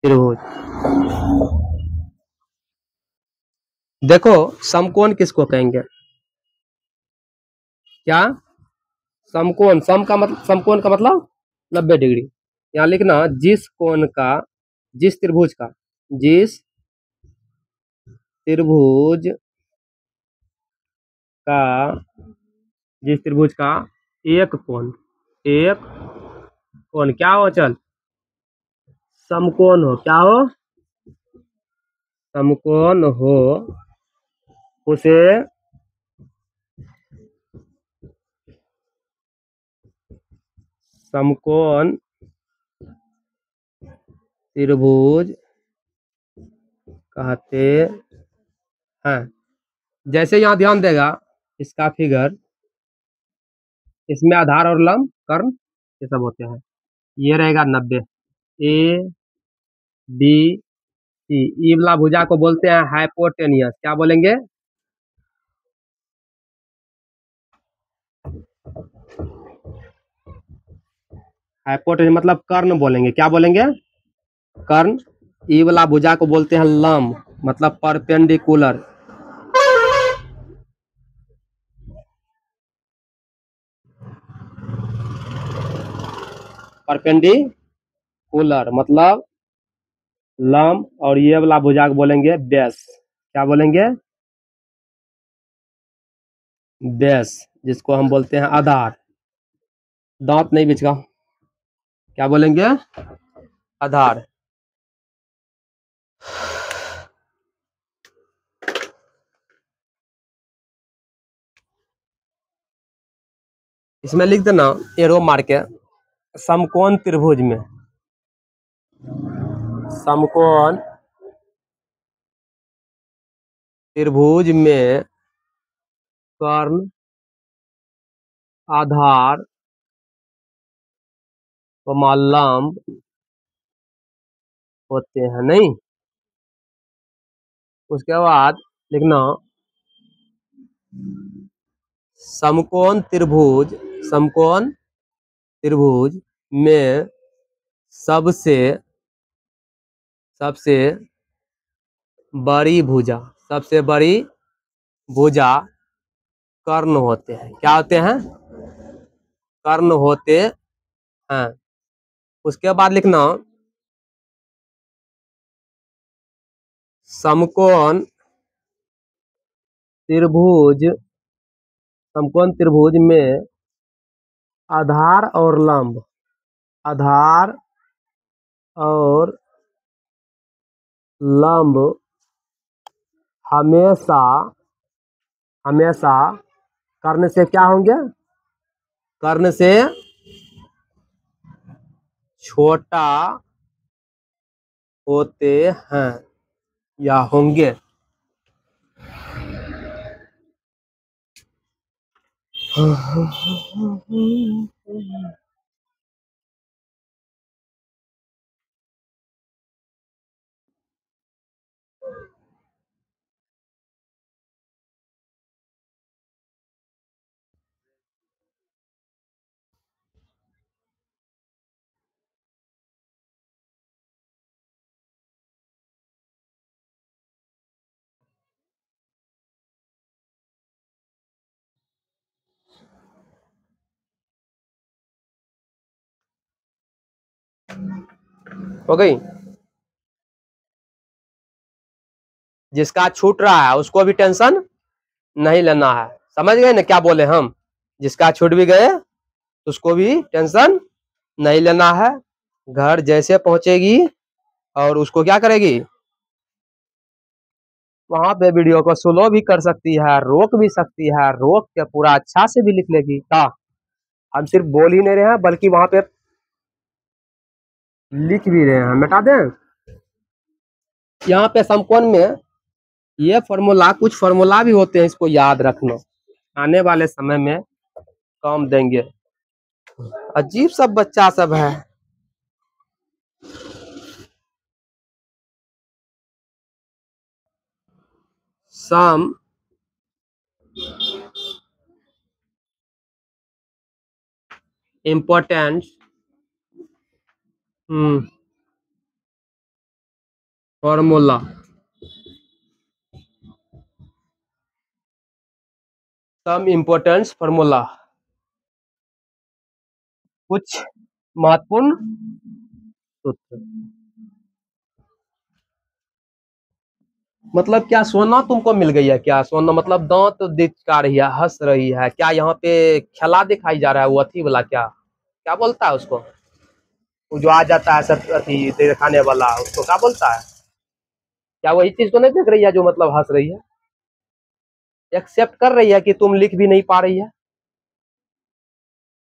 त्रिभुज। देखो समकोण किसको कहेंगे? क्या? समकोण। समकोण का मतलब 90 डिग्री। यहाँ लिखना जिस कोण का, जिस त्रिभुज का, जिस त्रिभुज का, जिस त्रिभुज का एक कोण, एक कोण क्या हो? चल समकोण हो। क्या हो? समकोण हो, उसे समकोण त्रिभुज कहते हैं। जैसे यहाँ ध्यान देगा, इसका फिगर, इसमें आधार और लंब कर्ण ये सब होते हैं। ये रहेगा 90। ए बी सी, ई वाला भुजा को बोलते हैं हाइपोटेनियस। क्या बोलेंगे? हाइपोटेनियस मतलब कर्ण बोलेंगे। क्या बोलेंगे? कर्ण। ई वाला भुजा को बोलते हैं लंब, मतलब परपेंडिकुलर। परपेंडिकुलर मतलब लंब। और ये वाला भुजा को बोलेंगे बेस। क्या बोलेंगे? बेस, जिसको हम बोलते हैं आधार। दांत नहीं बिचका। क्या बोलेंगे? आधार। इसमें लिख देना एरो मार के, समकोण त्रिभुज में, समकोण त्रिभुज में कर्ण, आधार, लंब होते हैं। नहीं, उसके बाद लिखना समकोण त्रिभुज, समकोण त्रिभुज में सबसे सबसे बड़ी भुजा, सबसे बड़ी भुजा कर्ण होते हैं। क्या होते हैं? कर्ण होते हैं। उसके बाद लिखना समकोण त्रिभुज, समकोण त्रिभुज में आधार और लंब, आधार और लंब हमेशा हमेशा कर्ण से क्या होंगे? कर्ण से छोटा होते हैं या होंगे। हो गई? जिसका छूट रहा है उसको भी टेंशन नहीं लेना है। समझ गए ना क्या बोले हम? जिसका छूट भी गए उसको भी टेंशन नहीं लेना है। घर जैसे पहुंचेगी और उसको क्या करेगी, वहां पे वीडियो को स्लो भी कर सकती है, रोक भी सकती है, रोक के पूरा अच्छा से भी लिख लेगी। क्या हम सिर्फ बोल ही नहीं रहे हैं, बल्कि वहां पे लिख भी रहे हैं। मिटा दें? यहाँ पे समकोण में ये फॉर्मूला, कुछ फॉर्मूला भी होते हैं, इसको याद रखना, आने वाले समय में काम देंगे। अजीब सब बच्चा सब है। सम इम्पोर्टेंट फॉर्मूला, सम इम्पोर्टेंस फॉर्मूला, कुछ महत्वपूर्ण सूत्र। मतलब क्या सोना तुमको मिल गई है क्या? सोना मतलब दांत दिखा रही है, हंस रही है क्या? यहाँ पे खेला दिखाई जा रहा है, वो अथी वाला क्या क्या बोलता है उसको, वो जो आ जाता है सब अथी दिखाने वाला, उसको क्या बोलता है? क्या वही चीज तो नहीं देख रही है जो मतलब हंस रही है? एक्सेप्ट कर रही है कि तुम लिख भी नहीं पा रही है?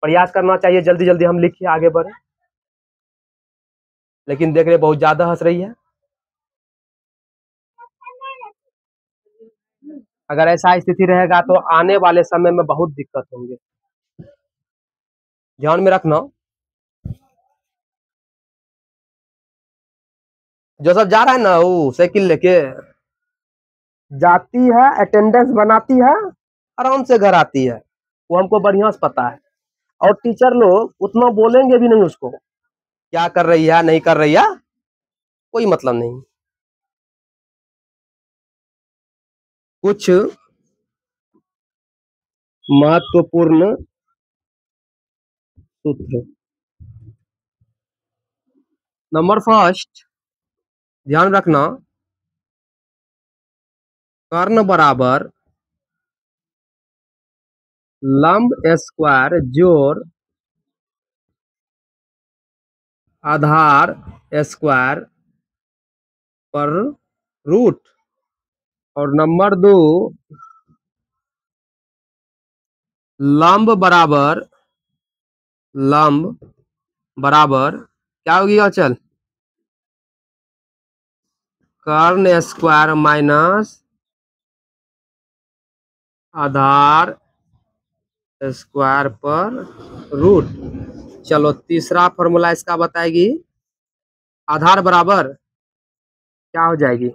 प्रयास करना चाहिए जल्दी जल्दी हम लिखिए, आगे बढ़े, लेकिन देख रहे बहुत ज्यादा हंस रही है। अगर ऐसा स्थिति रहेगा तो आने वाले समय में बहुत दिक्कत होंगे, ध्यान में रखना। जो सब जा रहा है ना वो साइकिल लेके, जाती है अटेंडेंस बनाती है, आराम से घर आती है, वो हमको बढ़िया से पता है। और टीचर लोग उतना बोलेंगे भी नहीं उसको, क्या कर रही है नहीं कर रही है, कोई मतलब नहीं। कुछ महत्वपूर्ण सूत्र। नंबर फर्स्ट, ध्यान रखना, कर्ण बराबर लंब स्क्वायर जोड़ आधार स्क्वायर पर रूट। और नंबर दो, लंब बराबर क्या होगी? चल, कर्ण स्क्वायर माइनस आधार स्क्वायर पर रूट। चलो तीसरा फॉर्मूला इसका बताएगी, आधार बराबर क्या हो जाएगी?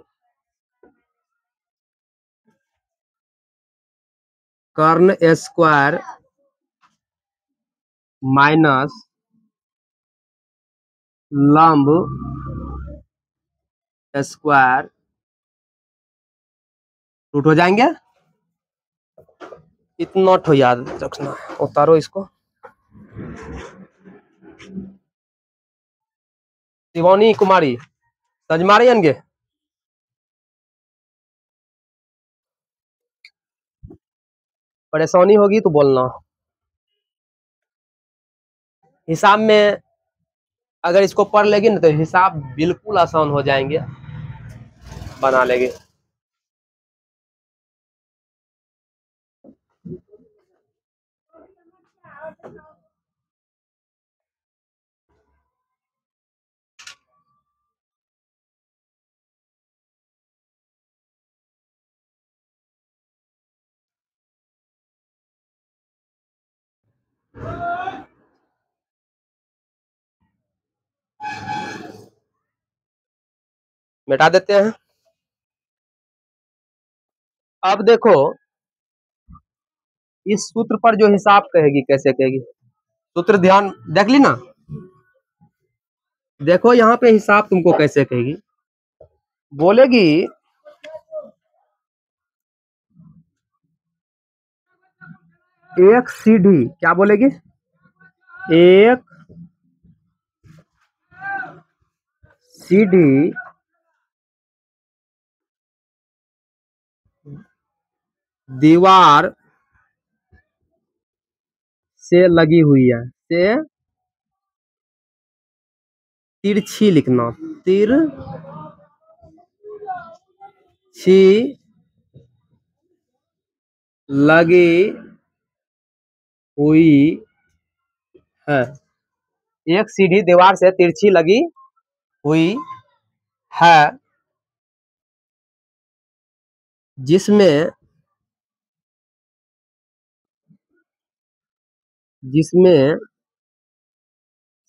कर्ण स्क्वायर माइनस लंब स्क्वायर रूट हो जाएंगे। इतना तो याद रखना। उतारो इसको। शिवानी कुमारी सजमारे अनगे, परेशानी होगी तो बोलना। हिसाब में अगर इसको पढ़ लेगी ना तो हिसाब बिल्कुल आसान हो जाएंगे, बना लेंगे। मिटा देते हैं। अब देखो इस सूत्र पर जो हिसाब कहेगी कैसे कहेगी, सूत्र ध्यान देख ली ना। देखो यहाँ पे हिसाब तुमको कैसे कहेगी, बोलेगी एक सीढ़ी, क्या बोलेगी? एक सीढ़ी दीवार से लगी हुई है, से तिरछी लिखना, तिरछी लगी हुई है। एक सीढ़ी दीवार से तिरछी लगी हुई है, जिसमें जिसमें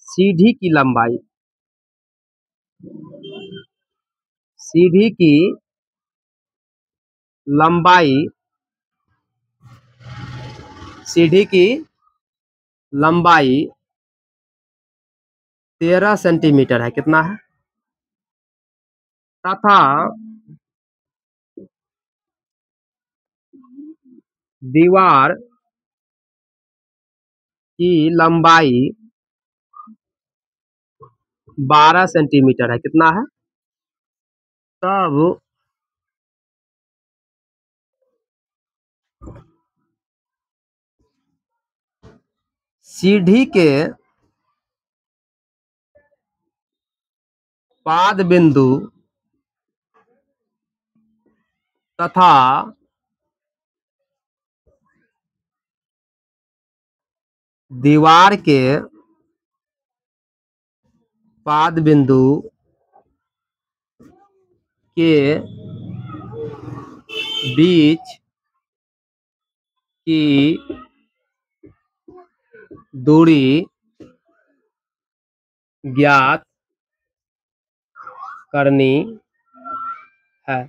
सीढ़ी की लंबाई, सीढ़ी की लंबाई, सीढ़ी की लंबाई 13 सेंटीमीटर है। कितना है? तथा दीवार की लंबाई 12 सेंटीमीटर है। कितना है? तब सीढ़ी के पाद बिंदु तथा दीवार के पाद बिंदु के बीच की दूरी ज्ञात करनी है।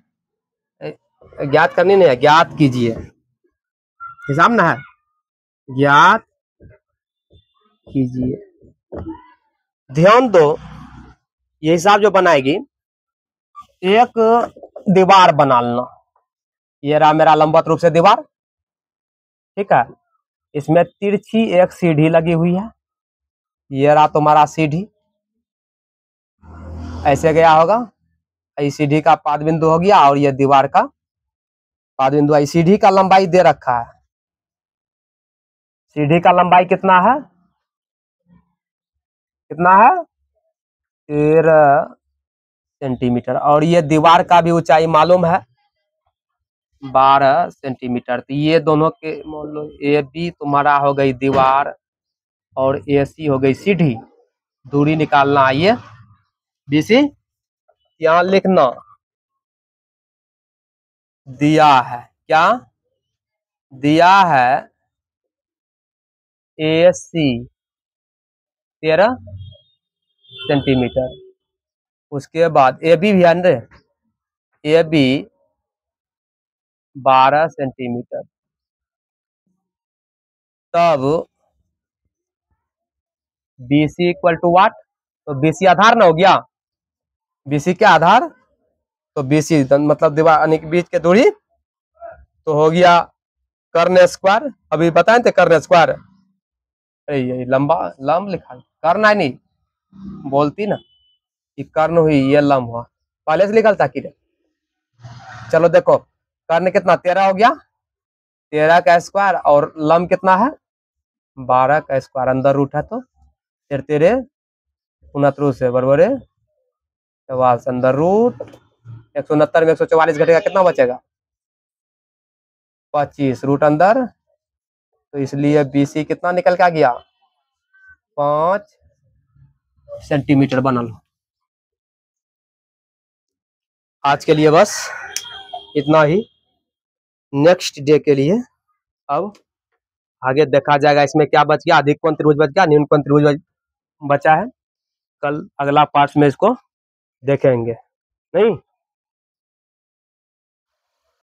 ज्ञात करनी नहीं है, ज्ञात कीजिए। हिसाब ना है, ज्ञात कीजिए। ध्यान दो, ये हिसाब जो बनाएगी, एक दीवार बना लेना। ये रहा मेरा लंबवत रूप से दीवार, ठीक है। इसमें तिरछी एक सीढ़ी लगी हुई है। ये रहा तुम्हारा सीढ़ी, ऐसे गया होगा। इस सीढ़ी का पाद बिंदु हो गया और ये दीवार का पाद बिंदु। इस सीढ़ी का लंबाई दे रखा है। सीढ़ी का लंबाई कितना है? कितना है? 13 सेंटीमीटर। और ये दीवार का भी ऊंचाई मालूम है, 12 सेंटीमीटर। तो ये दोनों के मान लो, ए बी तुम्हारा हो गई दीवार और ए सी हो गई सीढ़ी। दूरी निकालना है ये बी सी। यहाँ लिखना दिया है, क्या दिया है? ए सी 13 सेंटीमीटर। उसके बाद ए बी भी है, ए बी 12 सेंटीमीटर। तब बी सी इक्वल टू वाट? तो बी सी आधार ना हो गया, बी सी क्या आधार? तो बी सी मतलब दीवार बीच के दूरी तो हो गया कर्ण स्क्वायर। अभी बताए थे कर्ण स्क्वायर, यही लंबा लंब लिखा, कर्ण है नहीं बोलती ना कि कर्ण हुई, ये लंब हुआ, पहले से निकलता कि रे। चलो देखो, कर्ण कितना 13 हो गया, 13 का स्क्वायर, और लंब कितना है 12 का स्क्वायर। अंदर रूट है तो 13 69 से बराबर है 44। अंदर रूट 169 में 144 घटेगा, कितना बचेगा 25। रूट अंदर, तो इसलिए बीसी कितना निकल के आ गया 5 सेंटीमीटर बना लो। आज के लिए बस इतना ही। नेक्स्ट डे के लिए अब आगे देखा जाएगा इसमें क्या बच गया। अधिक कोण त्रिभुज बच गया, न्यून कोण त्रिभुज बचा है। कल अगला पार्ट में इसको देखेंगे। नहीं